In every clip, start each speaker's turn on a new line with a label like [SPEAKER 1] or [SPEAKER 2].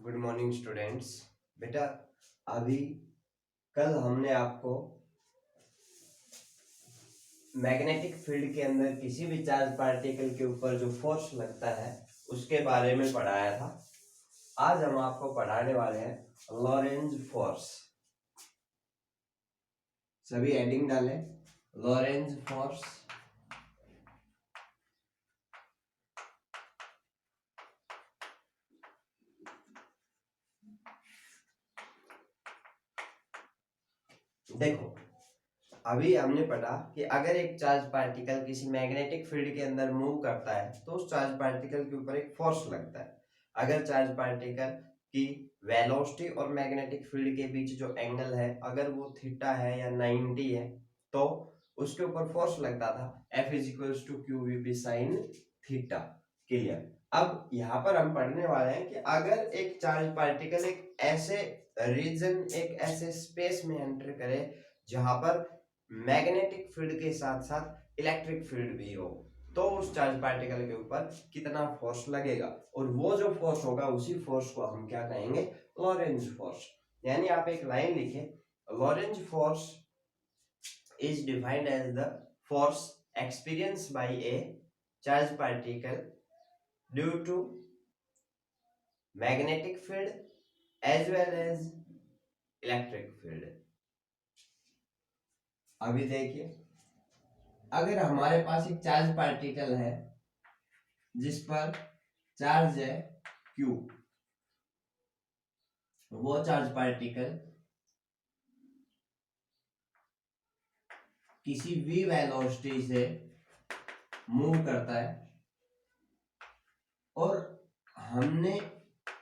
[SPEAKER 1] Good morning students. बेटा, अभी कल हमने आपको मैग्नेटिक फील्ड के अंदर किसी भी चार्ज पार्टिकल के ऊपर जो फोर्स लगता है उसके बारे में पढ़ाया था। आज हम आपको पढ़ाने वाले हैं लॉरेंज फोर्स। सभी हेडिंग डालें, लॉरेंज फोर्स। देखो, अभी हमने पढ़ा कि अगर एक चार्ज पार्टिकल किसी मैग्नेटिक फील्ड के अंदर मूव करता है तो उस चार्ज पार्टिकल के ऊपर एक फोर्स लगता है। अगर चार्ज पार्टिकल की वेलोसिटी और मैग्नेटिक फील्ड के बीच जो एंगल है अगर वो थीटा है या 90 है तो उसके ऊपर फोर्स लगता था F is to Q V P sine theta. Clear. अब यहाँ पर हम पढ़ने वाले हैं कि अगर एक चार्ज पार्टिकल एक ऐसे रीजन, एक ऐसे स्पेस में एंटर करे जहां पर मैग्नेटिक फील्ड के साथ साथ इलेक्ट्रिक फील्ड भी हो, तो उस चार्ज पार्टिकल के ऊपर कितना फोर्स लगेगा, और वो जो फोर्स होगा उसी फोर्स को हम क्या कहेंगे, लॉरेंज फोर्स। यानी आप एक लाइन लिखे, Lorentz force is defined as the force experience by a charge particle due to magnetic field as well as electric field. अभी देखिए, अगर हमारे पास एक चार्ज पार्टिकल है जिस पर चार्ज है Q, वो चार्ज पार्टिकल किसी v वेलोसिटी से मूव करता है और हमने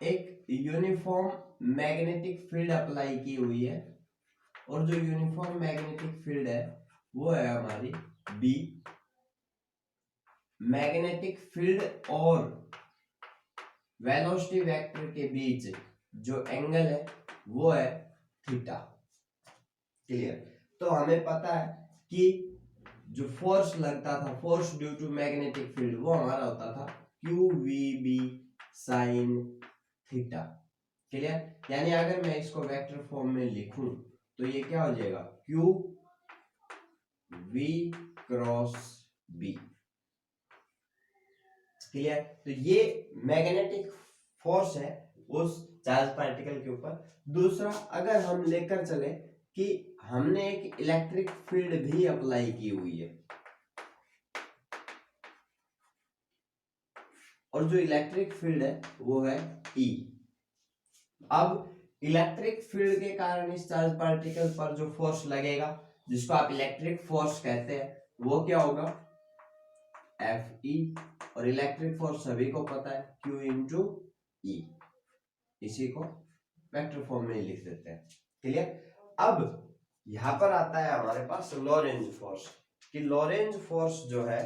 [SPEAKER 1] एक यूनिफॉर्म मैग्नेटिक फील्ड अप्लाई की हुई है, और जो यूनिफॉर्म मैग्नेटिक फील्ड है वो है हमारी B। मैग्नेटिक फील्ड और वेलोसिटी वेक्टर के बीच जो एंगल है वो है थीटा। क्लियर। तो हमें पता है कि जो फोर्स लगता था, force due to magnetic field, वो हमारा होता था Q we B sine theta. Clear. यानी अगर मैं इसको वेक्टर फॉर्म में लिखूं तो ये क्या हो जाएगा, Q we cross B. Clear. तो ये मैग्नेटिक फोर्स है उस चार्ज पार्टिकल के ऊपर। दूसरा, अगर हम लेकर चले कि हमने एक इलेक्ट्रिक फील्ड भी अप्लाई की हुई है, और जो इलेक्ट्रिक फील्ड है वो है E। अब इलेक्ट्रिक फील्ड के कारण इस चार्ज पार्टिकल पर जो फोर्स लगेगा, जिसको आप इलेक्ट्रिक फोर्स कहते हैं, वो क्या होगा, Fe। और इलेक्ट्रिक फोर्स सभी को पता है, Q इंटू E। इसी को वेक्टर फॉर्म में लिख देते हैं। क्लियर। अब यहां पर आता है हमारे पास लॉरेंज फोर्स, कि लॉरेंज फोर्स जो है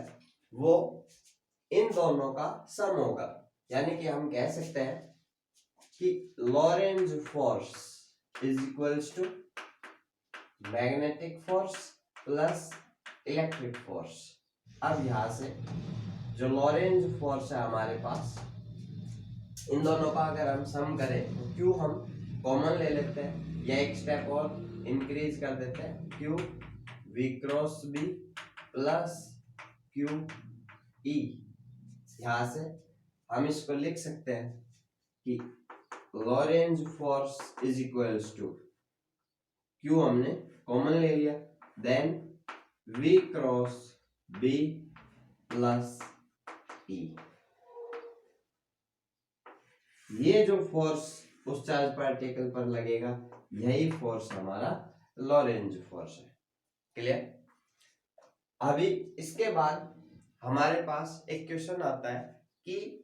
[SPEAKER 1] वो इन दोनों का सम होगा। यानी कि हम कह सकते हैं कि Lorentz force is equals to magnetic force plus electric force. अब यहां से जो लॉरेंज फोर्स है हमारे पास, इन दोनों का अगर हम सम करें तो क्यू हम कॉमन ले लेते हैं, या एक स्टेप और इंक्रीज कर देते हैं, Q we cross B plus Q E. यहां से हम इसको लिख सकते हैं कि Lorentz force is equals to, Q हमने कॉमन ले लिया, then V cross B plus E. ये जो फोर्स उस चार्ज पार्टिकल पर लगेगा, यही फोर्स हमारा लॉरेंज फोर्स है। क्लियर। अभी इसके बाद हमारे पास एक क्वेश्चन आता है कि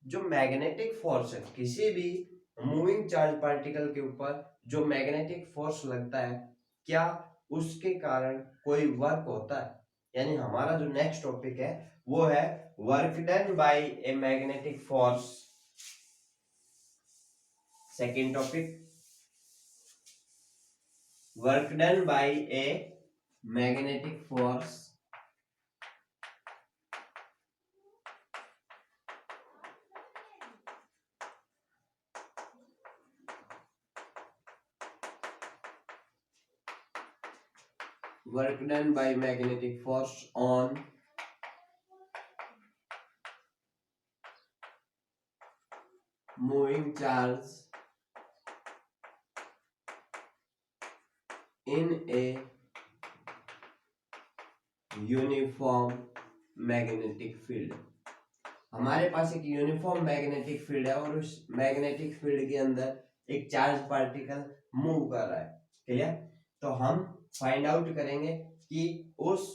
[SPEAKER 1] जो मैग्नेटिक फोर्स है, किसी भी मूविंग चार्ज पार्टिकल के ऊपर जो मैग्नेटिक फोर्स लगता है, क्या उसके कारण कोई वर्क होता है। यानी हमारा जो नेक्स्ट टॉपिक है वो है work done by a magnetic force. Second topic, work done by a magnetic force work done by magnetic force on moving charge in a uniform magnetic field. हमारे पास एक यूनिफॉर्म मैग्नेटिक फील्ड है और उस magnetic field के अंदर एक charge particle move कर रहा है। क्लियर? तो हम फाइंड आउट करेंगे कि उस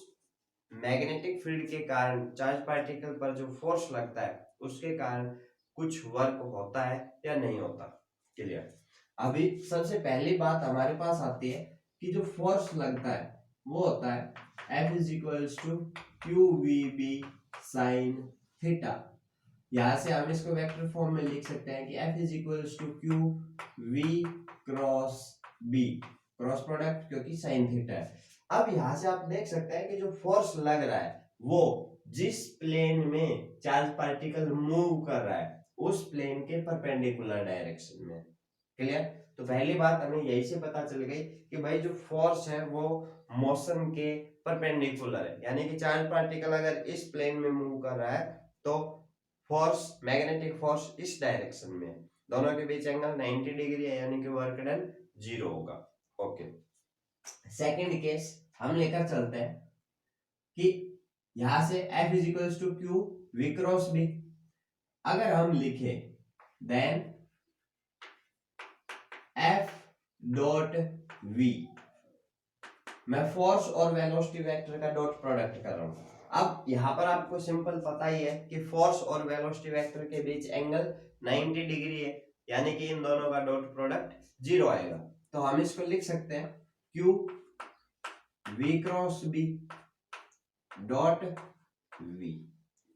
[SPEAKER 1] मैग्नेटिक फील्ड के कारण चार्ज पार्टिकल पर जो फोर्स लगता है उसके कारण कुछ वर्क होता है या नहीं होता। क्लियर? अभी सबसे पहली बात हमारे पास आती है कि जो फोर्स लगता है वो होता है F is equals to Q we B sine theta. यहां से हम इसको वेक्टर फॉर्म में लिख सकते हैं कि F is equals to Q we cross B, cross product क्योंकि साइन थीटा है। अब यहां से आप देख सकते हैं कि जो फोर्स लग रहा है वो जिस प्लेन में चार्ज पार्टिकल मूव कर रहा है उस प्लेन के परपेंडिकुलर डायरेक्शन में। क्लियर? तो पहली बात हमें यही से पता चल गई कि भाई जो फोर्स है वो मोशन के परपेंडिकुलर है, यानी कि चार्ज पार्टिकल अगर इस प्लेन में मूव कर रहा है तो फोर्स, मैग्नेटिक फोर्स इस डायरेक्शन में है। दोनों के बीच एंगल 90 डिग्री है, यानी कि वर्क डन 0 होगा। ओके, सेकंड केस हम लेकर चलते हैं कि यहां से F is equals to Q we cross B. अगर हम लिखे देन F डॉट V, मैं फोर्स और वेलोसिटी वेक्टर का डॉट प्रोडक्ट कर रहा हूं। अब यहां पर आपको सिंपल पता ही है कि फोर्स और वेलोसिटी वेक्टर के बीच एंगल 90 डिग्री है, यानी कि इन दोनों का डॉट प्रोडक्ट 0 आएगा। तो हम इसको लिख सकते हैं Q V cross B dot V,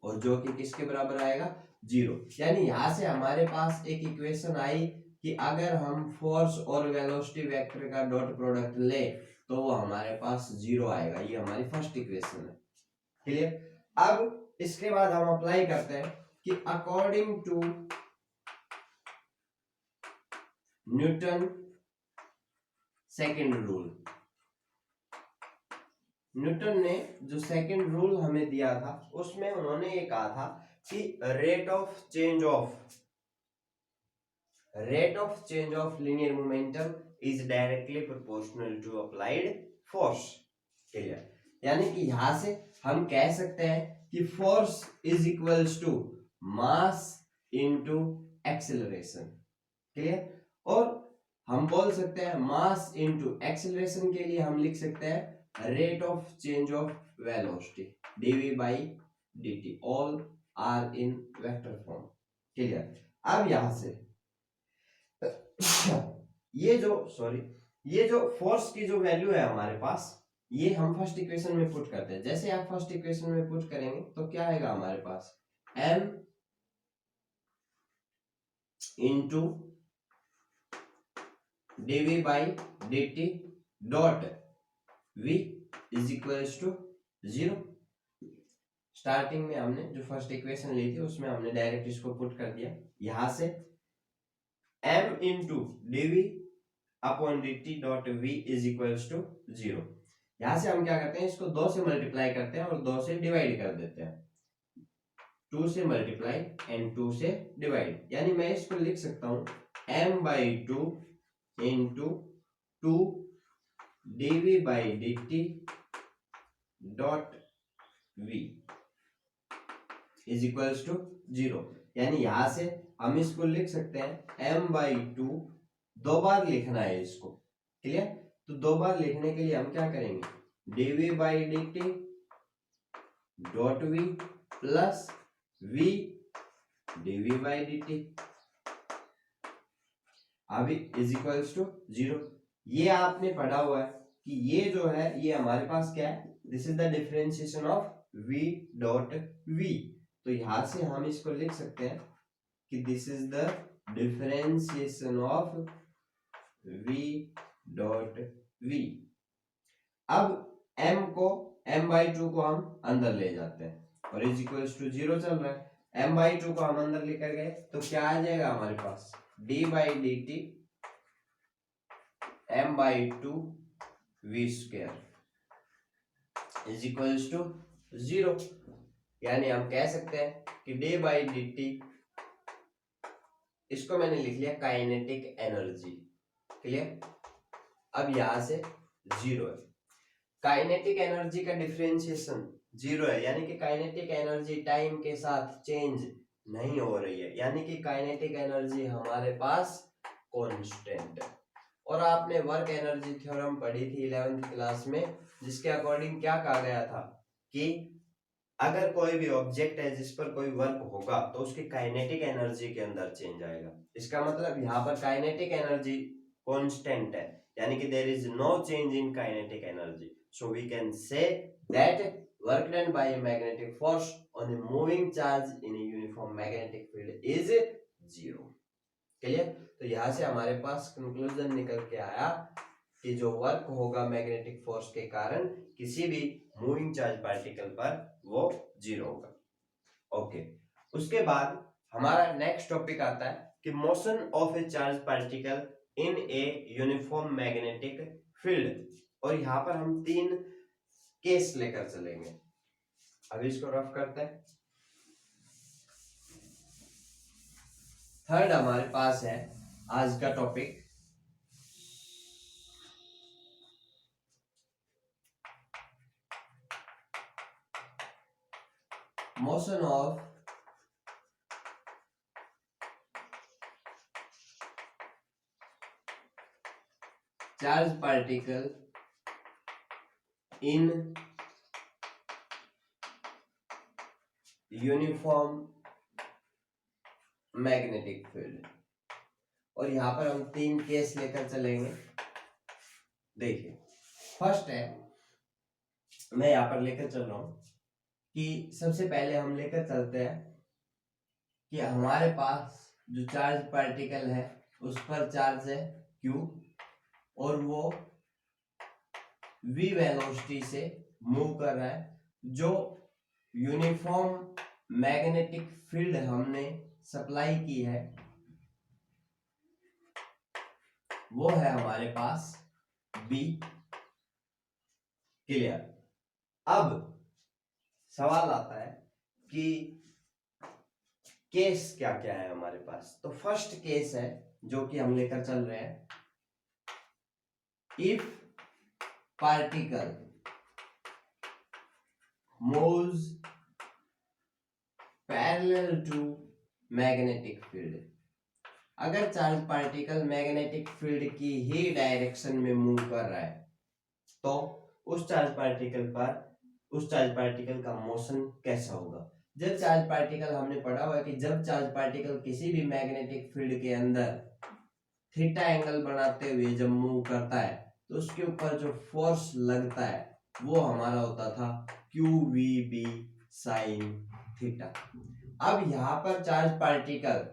[SPEAKER 1] और जो कि किसके बराबर आएगा 0। यानी यहां से हमारे पास एक इक्वेशन आई कि अगर हम फोर्स और वेलोसिटी वेक्टर का डॉट प्रोडक्ट ले तो वो हमारे पास 0 आएगा। ये हमारी फर्स्ट इक्वेशन है। क्लियर? अब इसके बाद हम अप्लाई करते हैं कि according to Newton second rule, Newton ने जो सेकंड रूल हमें दिया था उसमें उन्होंने ये कहा था कि rate of change of linear momentum is directly proportional to applied force. Clear? यानी कि यहां से हम कह सकते हैं कि force is equals to mass into acceleration. Clear? और हम बोल सकते हैं मास इनटू एक्सेलरेशन के लिए हम लिख सकते हैं rate of change of velocity dv by dt, all are in vector form. Clear? अब यहां से ये जो फोर्स की जो वैल्यू है हमारे पास, ये हम फर्स्ट इक्वेशन में पुट करते हैं। जैसे आप फर्स्ट इक्वेशन में पुट करेंगे तो क्या आएगा हमारे पास m into dv by dt dot v is equals to 0। Starting में हमने जो फर्स्ट इक्वेशन ली थी उसमें हमने डायरेक्ट इसको पुट कर दिया। यहां से m into dv upon dt dot v is equals to 0। यहां से हम क्या करते हैं, इसको 2 से मल्टीप्लाई करते हैं और 2 से डिवाइड कर देते हैं। 2 से मल्टीप्लाई एंड 2 से डिवाइड, यानी मैं इसको लिख सकता हूं m by 2 into 2 dv by dt dot v is equals to 0। यानी यहां से हम इसको लिख सकते हैं m बाई 2, 2 बार लिखना है इसको। क्लियर? तो 2 बार लिखने के लिए हम क्या करेंगे dv by dt dot v plus v dv by dt अभी इज इक्वल्स टू 0। ये आपने पढ़ा हुआ है कि ये जो है ये हमारे पास क्या है, this is the differentiation of v dot v। तो यहां से हम इसको लिख सकते हैं कि this is the differentiation of v dot v। अब m को m बाई 2 को हम अंदर ले जाते हैं और इज इक्वल्स टू 0 चल रहा है। m बाई 2 को हम अंदर लेकर गए तो क्या आ जाएगा हमारे पास d by dt m by 2 v square. Is equals to 0। यानी हम कह सकते हैं कि डी बाई डी टी, इसको मैंने लिख लिया काइनेटिक एनर्जी। क्लियर? अब यहां से 0 है। काइनेटिक एनर्जी का डिफरेंशिएशन 0 है, यानी कि काइनेटिक एनर्जी टाइम के साथ चेंज नहीं हो रही है, यानी कि काइनेटिक एनर्जी हमारे पास कांस्टेंट है। और आपने वर्क एनर्जी थ्योरम पढ़ी थी 11th क्लास में, जिसके अकॉर्डिंग क्या कहा गया था कि अगर कोई भी ऑब्जेक्ट है जिस पर कोई वर्क होगा तो उसकी काइनेटिक एनर्जी के अंदर चेंज आएगा। इसका मतलब यहाँ पर काइनेटिक एनर्जी कांस्टेंट है, यानी कि there is no change in kinetic energy, so we can say that work done by a magnetic force on a moving charge in a uniform magnetic field is 0। Clear? तो यहाँ से हमारे पास conclusion निकल के आया कि जो वर्क होगा मैग्नेटिक फोर्स के कारण किसी भी मूविंग चार्ज पार्टिकल पर वो 0 होगा। ओके, उसके बाद हमारा नेक्स्ट टॉपिक आता है कि motion of A charge particle in a uniform magnetic field. और यहाँ पर हम 3 केस लेकर चलेंगे। अभी इसको रफ करते हैं। थर्ड हमारे पास है आज का topic motion of charge particle in uniform magnetic field. और यहां पर हम 3 केस लेकर चलेंगे। देखिए, फर्स्ट है, मैं यहां पर लेकर चल रहा हूं कि सबसे पहले हम लेकर चलते हैं कि हमारे पास जो चार्ज पार्टिकल है उस पर चार्ज है Q और वो v वेलोसिटी से मूव कर रहा है। जो यूनिफॉर्म मैग्नेटिक फील्ड हमने सप्लाई की है वो है हमारे पास B। क्लियर? अब सवाल आता है कि केस क्या क्या है हमारे पास। तो फर्स्ट केस है जो कि हम लेकर चल रहे हैं, if particle moves parallel to magnetic field। अगर चार्ज पार्टिकल मैग्नेटिक फील्ड की ही डायरेक्शन में मूव कर रहा है तो उस चार्ज पार्टिकल का मोशन कैसा होगा। जब चार्ज पार्टिकल, हमने पढ़ा हुआ है कि जब चार्ज पार्टिकल किसी भी मैग्नेटिक फील्ड के अंदर थीटा एंगल बनाते हुए जब मूव करता है तो उसके ऊपर जो फोर्स लगता है वो हमारा होता था QVB साइन थीटा। अब यहां पर चार्ज पार्टिकल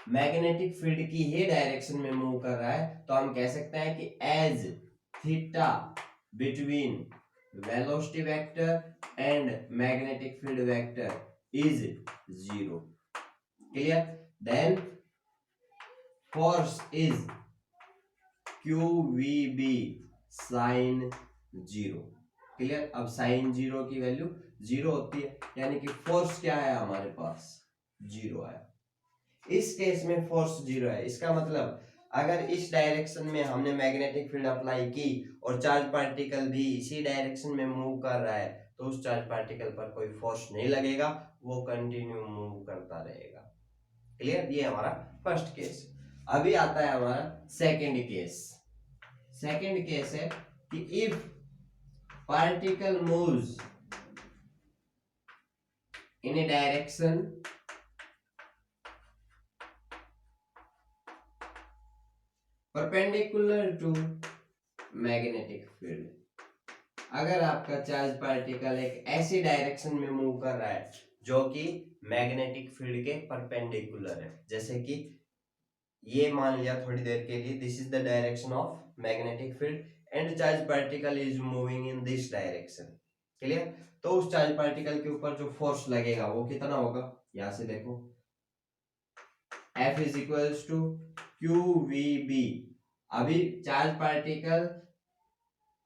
[SPEAKER 1] मैग्नेटिक फील्ड की ही डायरेक्शन में मूव कर रहा है तो हम कह सकते हैं कि as theta between velocity vector and magnetic field vector is 0। Clear? Then force is QVB sine 0। Clear? अब साइन 0 की वैल्यू 0 होती है, यानी कि फोर्स क्या है हमारे पास 0 है। इस केस में फोर्स 0 है। इसका मतलब अगर इस डायरेक्शन में हमने मैग्नेटिक फील्ड अप्लाई की और चार्ज पार्टिकल भी इसी डायरेक्शन में मूव कर रहा है तो उस चार्ज पार्टिकल पर कोई फोर्स नहीं लगेगा, वो कंटिन्यू मूव करता रहेगा। क्लियर? ये हमारा फर्स्ट केस। अभी आता है हमारा सेकंड केस। सेकंड केस है कि if particle moves in a direction perpendicular to magnetic field. अगर आपका चार्ज पार्टिकल एक ऐसी डायरेक्शन में मूव कर रहा है जो कि मैग्नेटिक फील्ड के परपेंडिकुलर है, जैसे कि ये मान लिया थोड़ी देर के लिए, this is the direction of magnetic field and charge particle is moving in this direction. Clear? तो उस चार्ज पार्टिकल के ऊपर जो फोर्स लगेगा वो कितना होगा, यहां से देखो, F is equals to QVB। अभी चार्ज पार्टिकल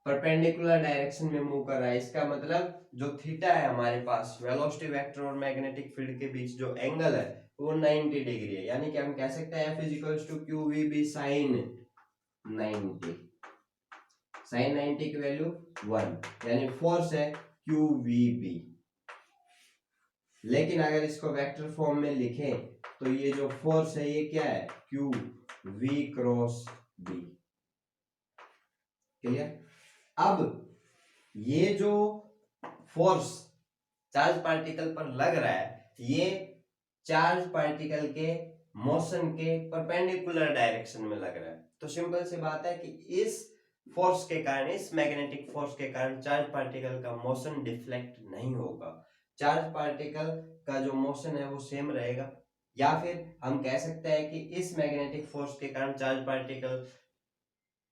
[SPEAKER 1] परपेंडिकुलर डायरेक्शन में मूव कर रहा है। इसका मतलब जो थीटा है हमारे पास, वेलोसिटी वेक्टर और मैग्नेटिक फील्ड के बीच जो एंगल है वो 90 डिग्री है। यानी कि हम कह सकते हैं F is to Q we B sine 90। Sine 90 की वैल्यू 1, यानी फोर्स है क्यू वी बी। लेकिन अगर इसको वेक्टर फॉर्म में लिखें तो ये जो फोर्स है ये क्या है, q we cross B. Clear. अब ये जो फोर्स चार्ज पार्टिकल पर लग रहा है ये चार्ज पार्टिकल के मोशन के परपेंडिकुलर डायरेक्शन में लग रहा है। तो सिंपल सी बात है कि इस फोर्स के कारण, इस मैग्नेटिक फोर्स के कारण चार्ज पार्टिकल का मोशन डिफ्लेक्ट नहीं होगा। चार्ज पार्टिकल का जो मोशन है वो सेम रहेगा। या फिर हम कह सकते हैं कि इस मैग्नेटिक फोर्स के कारण चार्ज पार्टिकल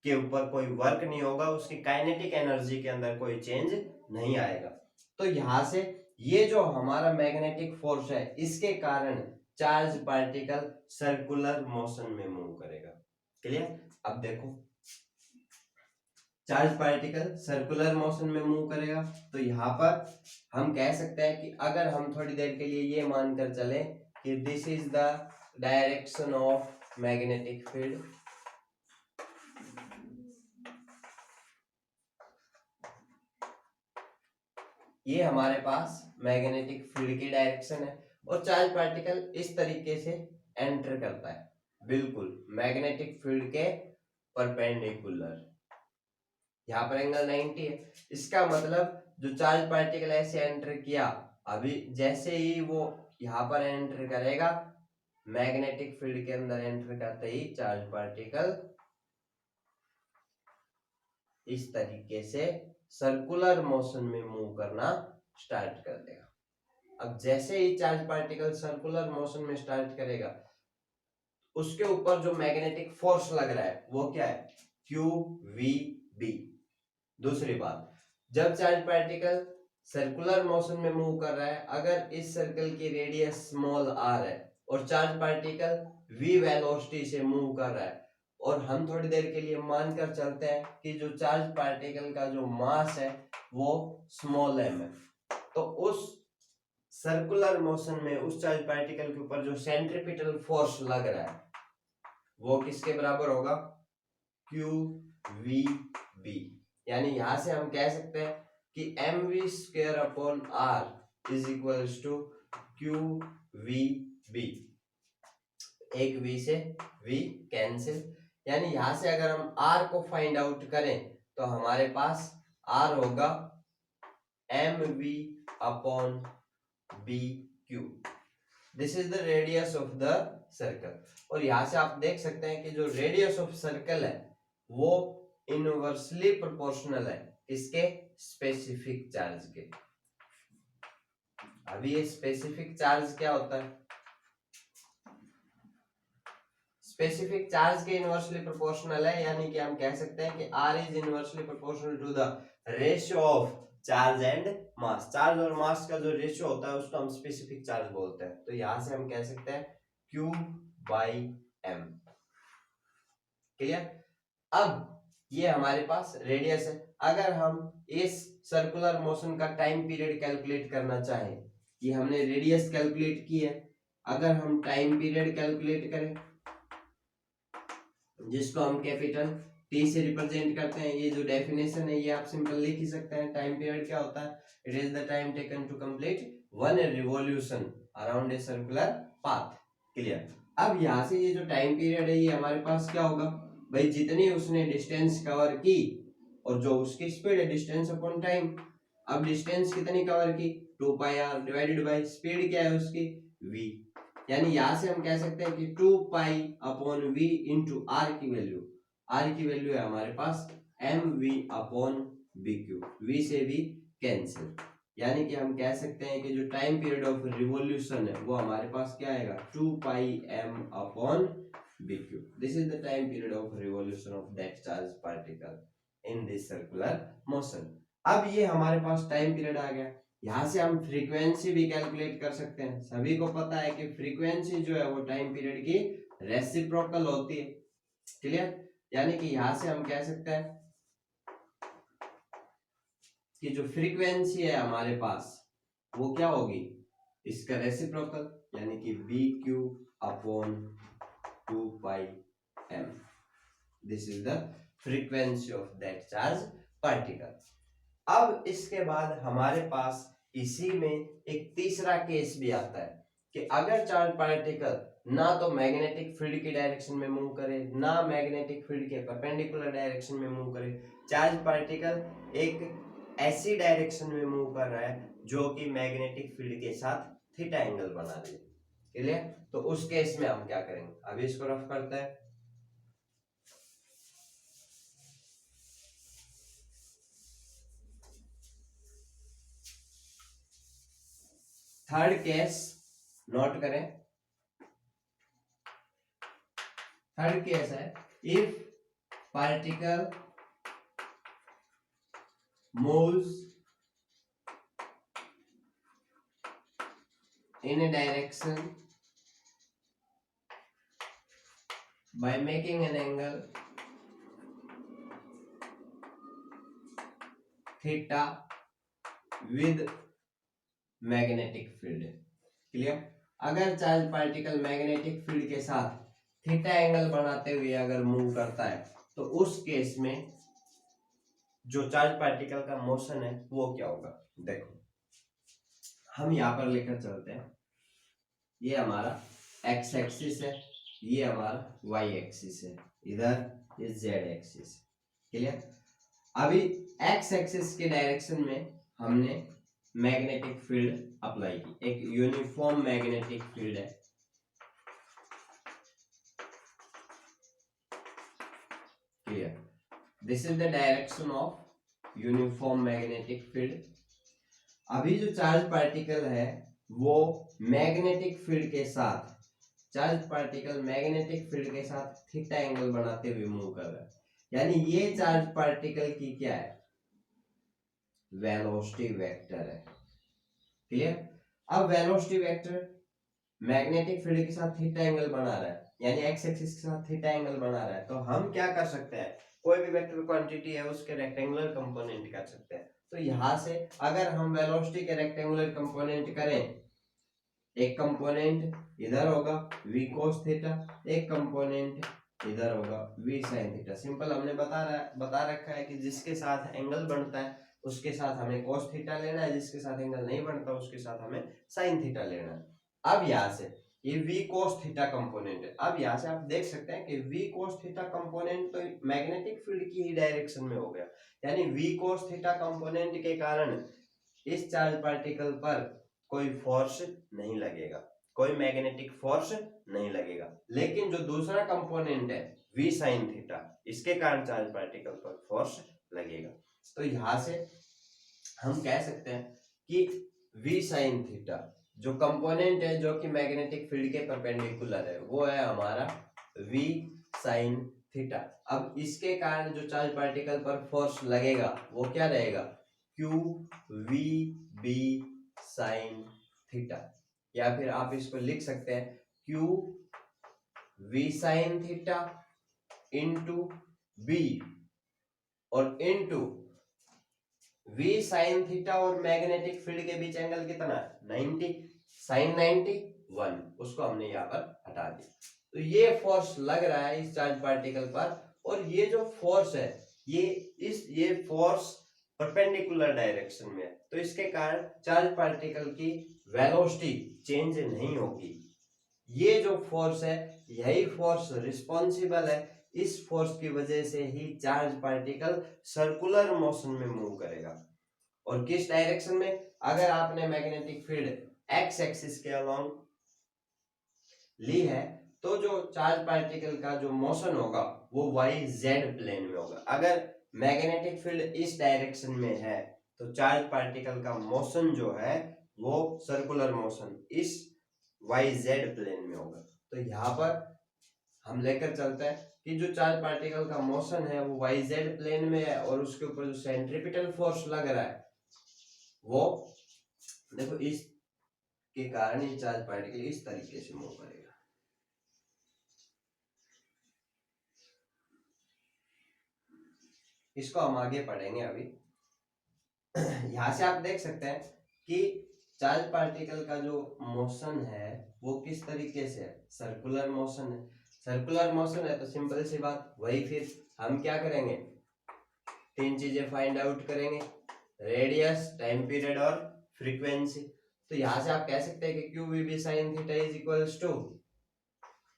[SPEAKER 1] के ऊपर कोई वर्क नहीं होगा, उसकी काइनेटिक एनर्जी के अंदर कोई चेंज नहीं आएगा। तो यहां से ये जो हमारा मैग्नेटिक फोर्स है इसके कारण चार्ज पार्टिकल सर्कुलर मोशन में मूव करेगा। क्लियर। अब देखो चार्ज पार्टिकल सर्कुलर मोशन में मूव करेगा तो यहाँ पर हम कह सकते हैं कि अगर हम थोड़ी देर के लिए ये मानकर चले कि this is the direction of magnetic field, ये हमारे पास मैग्नेटिक फील्ड की डायरेक्शन है और चार्ज पार्टिकल इस तरीके से एंटर करता है बिल्कुल मैग्नेटिक फील्ड के परपेंडिकुलर। यहाँ पर एंगल 90 है। इसका मतलब जो चार्ज पार्टिकल ऐसे एंटर किया, अभी जैसे ही वो यहाँ पर एंटर करेगा मैग्नेटिक फील्ड के अंदर एंटर करते ही चार्ज पार्टिकल इस तरीके से सर्कुलर मोशन में मूव करना स्टार्ट कर देगा। अब जैसे ही चार्ज पार्टिकल सर्कुलर मोशन में स्टार्ट करेगा उसके ऊपर जो मैग्नेटिक फोर्स लग रहा है वो क्या है, क्यू वी बी। दूसरी बात, जब चार्ज पार्टिकल सर्कुलर मोशन में मूव कर रहा है, अगर इस सर्कल की रेडियस स्मॉल आर है और चार्ज पार्टिकल v वेलोसिटी से मूव कर रहा है और हम थोड़ी देर के लिए मानकर चलते हैं कि जो चार्ज पार्टिकल का जो मास है वो स्मॉल m है, तो उस सर्कुलर मोशन में उस चार्ज पार्टिकल के ऊपर जो सेंट्रीपिटल फोर्स लग रहा है वो किसके बराबर होगा, क्यू वी बी। यानी यहां से हम कह सकते हैं कि m v square upon r is equal to Q we B. एक v से v कैंसिल, यानी यहां से अगर हम r को फाइंड आउट करें तो हमारे पास r होगा mv upon B q. This is the radius of the circle. और यहां से आप देख सकते हैं कि जो रेडियस ऑफ सर्कल है वो इनवर्सली प्रोपोर्शनल है इसके स्पेसिफिक चार्ज के। अभी ये स्पेसिफिक चार्ज क्या होता है, स्पेसिफिक चार्ज के इनवर्सली प्रोपोर्शनल है, यानी कि हम कह सकते हैं कि R is inversely proportional to the ratio of charge and mass. Charge और मास का जो रेशियो होता है उसको हम स्पेसिफिक चार्ज बोलते हैं। तो यहां से हम कह सकते हैं Q बाई M। क्लियर। अब ये हमारे पास रेडियस है। अगर हम इस सर्कुलर मोशन का टाइम पीरियड कैलकुलेट करना चाहें, कि हमने रेडियस कैलकुलेट की है, अगर हम टाइम पीरियड कैलकुलेट करें जिसको हम कैपिटल टी से रिप्रेजेंट करते हैं, ये जो डेफिनेशन है ये आप सिंपल लिख ही सकते हैं। टाइम पीरियड क्या होता है, it is the time taken to complete one revolution around a circular path. Clear. अब यहाँ से ये जो टाइम पीरियड है ये हमारे पास क्या होगा भाई, जितनी उसने डिस्टेंस कवर की और जो उसकी स्पीड है डिस्टेंस अपॉन टाइम। अब डिस्टेंस कितनी कवर की, 2 pi are divided by speed क्या है उसकी v। यानी यहां से हम कह सकते हैं कि 2 pi upon v into R की वैल्यू, आर की वैल्यू है हमारे पास M we upon B Q. V से v कैंसिल, यानी कि हम कह सकते हैं कि जो टाइम पीरियड ऑफ रिवॉल्यूशन है वो हमारे पास क्या आएगा, 2 pi m upon B q. This is the time period of revolution of that charge particle in this circular motion. अब ये हमारे पास टाइम पीरियड आ गया। यहाँ से हम फ्रीक्वेंसी भी कैलकुलेट कर सकते हैं। सभी को पता है कि फ्रीक्वेंसी जो है वो टाइम पीरियड की रेसिप्रोकल होती है। क्लियर। यानी कि यहाँ से हम कह सकते हैं की जो फ्रीक्वेंसी है हमारे पास वो क्या होगी, इसका रेसिप्रोकल, यानी कि VQ/2πm। This is the frequency of that charge particle. अब इसके बाद हमारे पास इसी में एक तीसरा केस भी आता है कि अगर चार्ज पार्टिकल ना तो मैग्नेटिक फील्ड की डायरेक्शन में मूव करे, ना मैग्नेटिक फील्ड के परपेंडिकुलर डायरेक्शन में मूव करे, चार्ज पार्टिकल एक ऐसी डायरेक्शन में मूव कर रहा है जो कि मैग्नेटिक फील्ड के साथ थीटा एंगल बना रही है। क्लियर? तो उस केस में हम क्या करेंगे, अभी इसको रफ करते हैं। थर्ड केस नोट करें। थर्ड केस है, if particle moves in a direction by making an angle theta with magnetic field। Clear? अगर चार्ज पार्टिकल मैग्नेटिक फील्ड के साथ थीटा एंगल बनाते हुए अगर मूव करता है तो उस केस में जो चार्ज पार्टिकल का मोशन है वो क्या होगा। देखो हम यहां पर लेकर चलते हैं, ये हमारा एक्स एक्सिस है, ये हमारा वाई एक्सिस है, इधर ये जेड एक्सिस। क्लियर? अभी एक्स एक्सिस के डायरेक्शन में हमने मैग्नेटिक फील्ड अप्लाई की, एक यूनिफॉर्म मैग्नेटिक फील्ड है। Clear? This is the direction of uniform magnetic field. अभी जो चार्ज पार्टिकल है वो मैग्नेटिक फील्ड के साथ, चार्ज पार्टिकल मैग्नेटिक फील्ड के साथ थीटा एंगल बनाते हुए मूव कर रहा है, यानी ये चार्ज पार्टिकल की क्या है, वेलोसिटी वेक्टर है। क्लियर? अब वेलोसिटी वेक्टर मैग्नेटिक फील्ड के साथ थीटा एंगल बना रहा है, यानी एक्स एक्सिस के साथ थीटा एंगल बना रहा है, तो हम क्या कर सकते हैं, कोई भी वेक्टर क्वांटिटी है उसके रेक्टेंगुलर कंपोनेंट कर सकते हैं। तो यहां से अगर हम वेलोसिटी के रेक्टेंगुलर कंपोनेंट करें, एक कंपोनेंट इधर होगा v cos थीटा, एक कंपोनेंट इधर होगा v sin थीटा। सिंपल हमने बता रखा है कि जिसके साथ एंगल बनता है उसके साथ हमें cos थीटा लेना है, जिसके साथ एंगल नहीं बनता उसके साथ हमें sin थीटा लेना है। अब यहाँ से ये v cos थीटा कंपोनेंट है, अब यहाँ से आप देख सकते हैं कि v cos थीटा कंपोनेंट तो मैग्नेटिक फील्ड की ही डायरेक्शन में हो गया, यानी v cos थीटा कंपोनेंट के कारण इस चार्ज पार्टिकल पर कोई फोर्स नहीं लगेगा, कोई मैग्नेटिक फोर्स नहीं लगेगा। लेकिन जो दूसरा कंपोनेंट है v sin थीटा, इसके कारण चार्ज पार्टिकल पर फोर्स लगेगा। तो यहां से हम कह सकते हैं कि v sin थीटा जो कंपोनेंट है जो कि मैग्नेटिक फील्ड के परपेंडिकुलर है वो है हमारा v sin थीटा। अब इसके कारण जो चार्ज पार्टिकल पर फोर्स लगेगा वो क्या रहेगा, q v b sin theta, या फिर आप इसको लिख सकते हैं q v sin theta into b और इंटू v sin थीटा और मैग्नेटिक फील्ड के बीच एंगल कितना, 90, sin 90 1, उसको हमने यहाँ पर हटा दिया। तो ये फोर्स लग रहा है इस चार्ज पार्टिकल पर, और ये जो फोर्स है ये फोर्स परपेंडिकुलर डायरेक्शन में है, तो इसके कारण चार्ज पार्टिकल की वेलोसिटी चेंज नहीं होगी। ये जो फोर्स है यही फोर्स रिस्पॉन्सिबल है, इस फोर्स की वजह से ही चार्ज पार्टिकल सर्कुलर मोशन में मूव करेगा। और किस डायरेक्शन में, अगर आपने मैग्नेटिक फील्ड एक्स एक्सिस के अलोंग ली है तो जो चार्ज पार्टिकल का जो मोशन होगा वो वाई जेड प्लेन में होगा। अगर मैग्नेटिक फील्ड इस डायरेक्शन में है तो चार्ज पार्टिकल का मोशन जो है वो सर्कुलर मोशन इस वाई जेड प्लेन में होगा। तो यहाँ पर हम लेकर चलते हैं कि जो चार्ज पार्टिकल का मोशन है वो वाई जेड प्लेन में है, और उसके ऊपर जो सेंट्रीपिटल फोर्स लग रहा है वो देखो इस के कारण ये चार्ज पार्टिकल इस तरीके से मूव करेगा। इसको हम आगे पढ़ेंगे अभी। यहाँ से आप देख सकते हैं कि चार्ज पार्टिकल का जो मोशन है वो किस तरीके से है, सर्कुलर मोशन है। सर्कुलर मोशन है तो सिंपल सी बात, वही फिर हम क्या करेंगे, तीन चीजें फाइंड आउट करेंगे, रेडियस, टाइम पीरियड और फ्रीक्वेंसी। तो यहां से आप कह सकते हैं कि q we B sine theta is equals to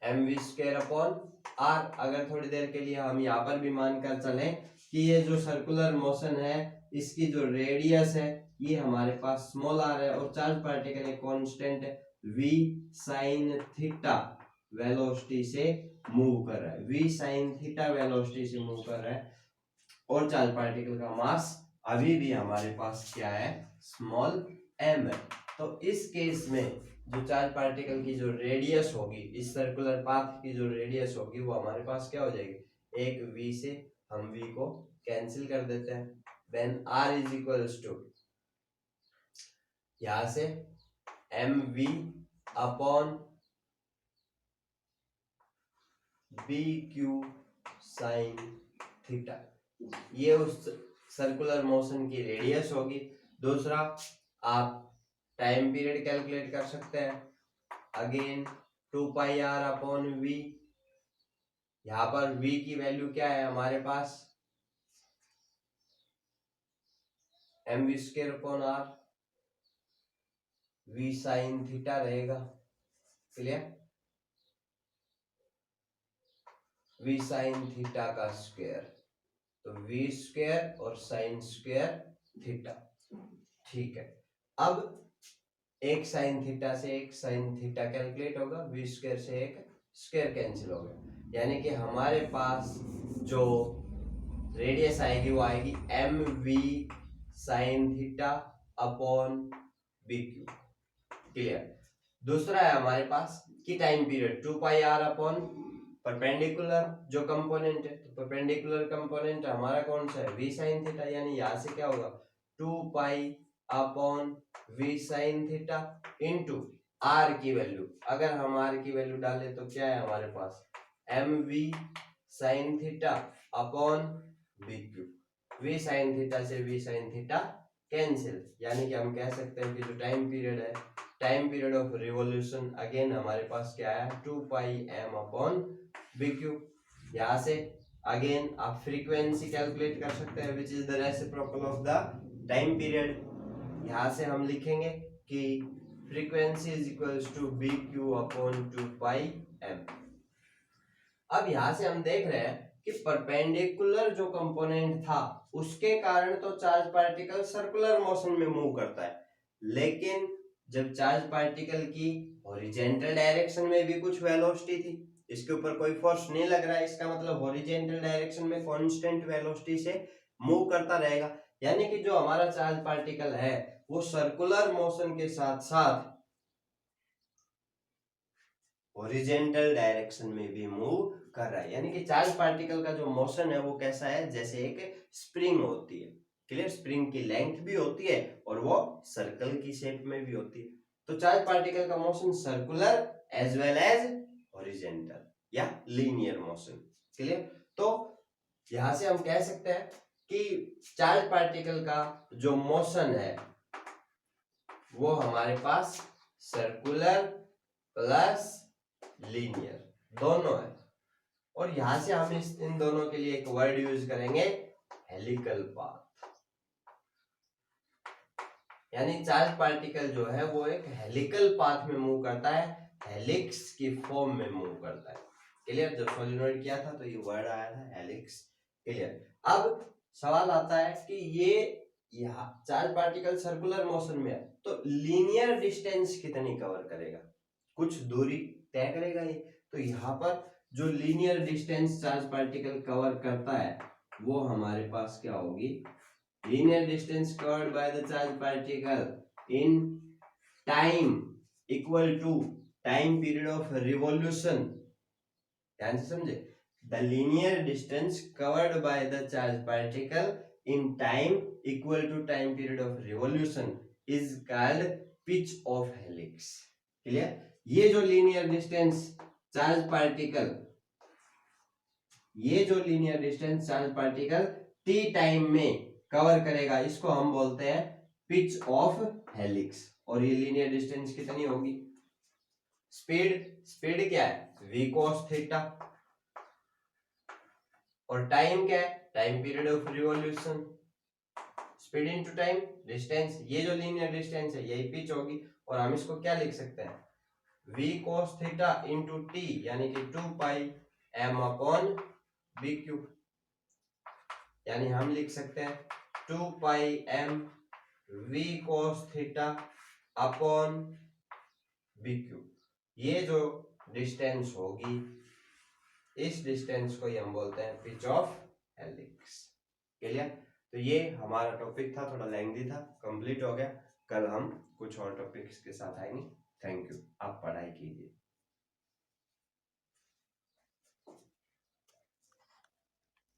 [SPEAKER 1] m v square upon r. अगर थोड़ी देर के लिए हम यहाँ पर भी मानकर चलें कि ये जो सर्कुलर मोशन है इसकी जो रेडियस है ये हमारे पास स्मॉल आर है और चार्ज पार्टिकल एक कांस्टेंट है v sin थीटा वेलोसिटी से मूव कर रहा है, v sin थीटा वेलोसिटी से मूव कर रहा है और चार्ज पार्टिकल का मास अभी भी हमारे पास क्या है, स्मॉल m है। तो इस केस में जो चार्ज पार्टिकल की जो रेडियस होगी, इस सर्कुलर पाथ की जो रेडियस होगी वो हमारे पास क्या हो जाएगी, एक v से हम v को कैंसिल कर देते हैं, then r is equals to यहां से m we upon B q sine theta, ये उस सर्कुलर मोशन की रेडियस होगी। दूसरा आप टाइम पीरियड कैलकुलेट कर सकते हैं, again 2 pi r upon v, यहां पर v की वैल्यू क्या है हमारे पास, M v square upon r, v sine theta रहेगा, क्लियर, v साइन थीटा का स्क्वायर, तो v स्क्वायर और साइन स्क्वायर थीटा, ठीक है। अब एक साइन थीटा से एक साइन थीटा कैलकुलेट होगा, v स्क्वायर से एक स्क्वायर कैंसिल हो गया, यानी कि हमारे पास जो रेडियस आएगी वो आएगी m v sine theta upon B q, clear. दूसरा है हमारे पास कि time period 2 pi r upon perpendicular जो कंपोनेंट है, तो परपेंडिकुलर कंपोनेंट हमारा कौन सा है, v sin थीटा, यानी यहां से क्या होगा 2 pi upon v sin theta into r की वैल्यू, अगर हम r की वैल्यू डालें तो क्या है हमारे पास M v sine theta upon B q, v sin theta से v sin थीटा कैंसिल, यानी कि हम कह सकते हैं कि जो टाइम पीरियड है, time period of revolution again हमारे पास क्या है 2 pi m upon B q. यहाँ से अगेन आप फ्रीक्वेंसी कैलकुलेट कर सकते हैं which is the reciprocal of the time period. यहाँ से हम लिखेंगे कि frequency is equals to B q upon 2 pi m। अब यहाँ से हम देख रहे हैं कि परपेंडिकुलर जो कंपोनेंट था उसके कारण तो चार्ज पार्टिकल सर्कुलर मोशन में मूव करता है, लेकिन जब चार्ज पार्टिकल की हॉरिजॉन्टल डायरेक्शन में भी कुछ वेलोसिटी थी, इसके ऊपर कोई फोर्स नहीं लग रहा है, इसका मतलब हॉरिजॉन्टल डायरेक्शन में कांस्टेंट वेलोसिटी से मूव करता रहेगा, यानी कि जो हमारा चार्ज पार्टिकल है वो सर्कुलर मोशन के साथ साथ हॉरिजॉन्टल डायरेक्शन में भी मूव कर रहा है, यानी कि चार्ज पार्टिकल का जो मोशन है वो कैसा है, जैसे एक स्प्रिंग होती है, क्लियर, स्प्रिंग की लेंथ भी होती है और वो सर्कल की शेप में भी होती है। तो चार्ज पार्टिकल का motion circular as well as horizontal या लीनियर मोशन, क्लियर। तो यहां से हम कह सकते हैं कि चार्ज पार्टिकल का जो मोशन है वो हमारे पास सर्कुलर प्लस लीनियर दोनों है, और यहां से हम इन दोनों के लिए एक वर्ड यूज करेंगे हेलिकल पाथ, यानी चार्ज पार्टिकल जो है वो एक हेलिकल पाथ में मूव करता है, हेलिक्स की फॉर्म में मूव करता है, क्लियर। जब सोलिनॉइड किया था तो ये वर्ड आया था हेलिक्स, क्लियर। अब सवाल आता है कि ये यहाँ चार्ज पार्टिकल सर्कुलर मोशन में है तो लीनियर डिस्टेंस कितनी कवर करेगा, कुछ दूरी तय करेगा ये, तो यहाँ पर जो linear distance charge particle cover करता है वो हमारे पास क्या होगी, linear distance covered by the charge particle in time equal to time period of revolution, ध्यान से समझे, the linear distance covered by the charge particle in time equal to time period of revolution is called pitch of helix, clear. ये जो linear distance charge particle, ये जो linear distance charge particle T time में cover करेगा, इसको हम बोलते हैं पिच ऑफ हेलिक्स। और ये लीनियर डिस्टेंस कितनी होगी? स्पीड क्या है? v cos theta. और टाइम क्या है? Time period of revolution. Speed into time, distance, ये जो लीनियर डिस्टेंस है यही पिच होगी। और हम इसको क्या लिख सकते हैं? v cos theta into T, यानी कि 2 pi m upon B q. यानी हम लिख सकते हैं 2 pi m v cos theta upon B q. ये जो डिस्टेंस होगी, इस डिस्टेंस को ही हम बोलते हैं पिच ऑफ हेलिक्स। क्लियर? तो ये हमारा टॉपिक था, थोड़ा लेंथी था, कंप्लीट हो गया। कल हम कुछ और टॉपिक्स के साथ आएंगे। Thank you. आप पढ़